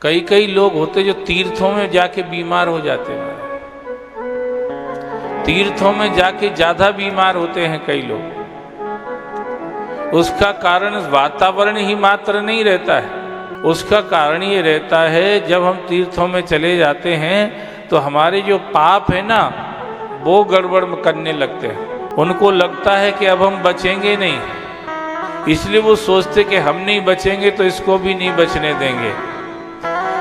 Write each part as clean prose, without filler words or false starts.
कई कई लोग होते जो तीर्थों में जाके बीमार हो जाते हैं, तीर्थों में जाके ज्यादा बीमार होते हैं कई लोग। उसका कारण वातावरण ही मात्र नहीं रहता है, उसका कारण ये रहता है जब हम तीर्थों में चले जाते हैं तो हमारे जो पाप है ना वो गड़बड़ करने लगते हैं। उनको लगता है कि अब हम बचेंगे नहीं, इसलिए वो सोचते कि हम नहीं बचेंगे तो इसको भी नहीं बचने देंगे।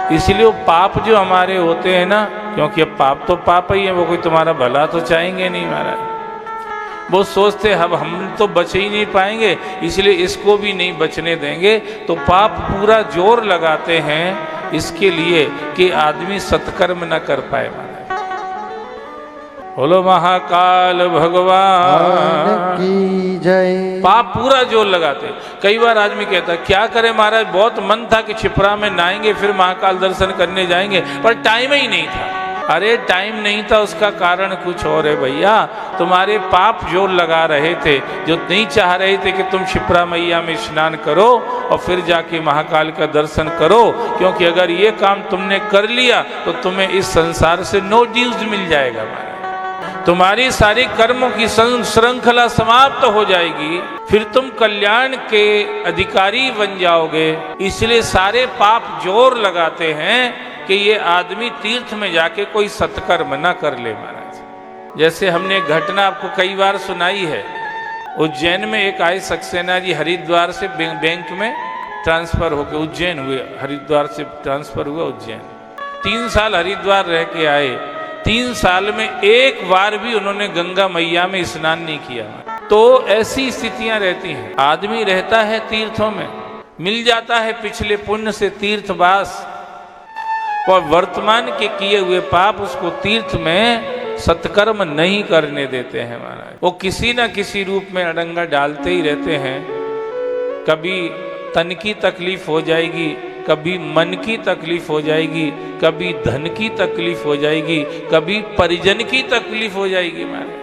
इसलिए वो पाप जो हमारे होते हैं ना, क्योंकि अब पाप तो पाप ही है, वो कोई तुम्हारा भला तो चाहेंगे नहीं महाराज। वो सोचते अब हम तो बच ही नहीं पाएंगे इसलिए इसको भी नहीं बचने देंगे, तो पाप पूरा जोर लगाते हैं इसके लिए कि आदमी सत्कर्म न कर पाए महाराज। बोलो महाकाल भगवान की जय। पाप पूरा जोर लगाते। कई बार आदमी कहता है क्या करें महाराज, बहुत मन था कि छिपरा में नहाएंगे फिर महाकाल दर्शन करने जाएंगे, पर टाइम ही नहीं था। अरे टाइम नहीं था उसका कारण कुछ और है भैया, तुम्हारे पाप जोर लगा रहे थे, जो नहीं चाह रहे थे कि तुम शिप्रा मैया में स्नान करो और फिर जाके महाकाल का दर्शन करो, क्योंकि अगर ये काम तुमने कर लिया तो तुम्हें इस संसार से नो ड्यूज मिल जाएगा महाराज। तुम्हारी सारी कर्मों की श्रृंखला समाप्त हो जाएगी, फिर तुम कल्याण के अधिकारी बन जाओगे। इसलिए सारे पाप जोर लगाते हैं कि ये आदमी तीर्थ में जाके कोई सत्कर्म न कर ले महाराज। जैसे हमने एक घटना आपको कई बार सुनाई है, उज्जैन में एक आए सक्सेना जी हरिद्वार से बैंक में ट्रांसफर होकर उज्जैन हुए, हरिद्वार से ट्रांसफर हुआ उज्जैन। 3 साल हरिद्वार रह के आए, 3 साल में एक बार भी उन्होंने गंगा मैया में स्नान नहीं किया। तो ऐसी स्थितियां रहती हैं। आदमी रहता है तीर्थों में, मिल जाता है पिछले पुण्य से तीर्थवास, और वर्तमान के किए हुए पाप उसको तीर्थ में सत्कर्म नहीं करने देते हैं महाराज। वो किसी न किसी रूप में अड़ंगा डालते ही रहते हैं। कभी तन की तकलीफ हो जाएगी, कभी मन की तकलीफ हो जाएगी, कभी धन की तकलीफ हो जाएगी, कभी परिजन की तकलीफ हो जाएगी महाराज।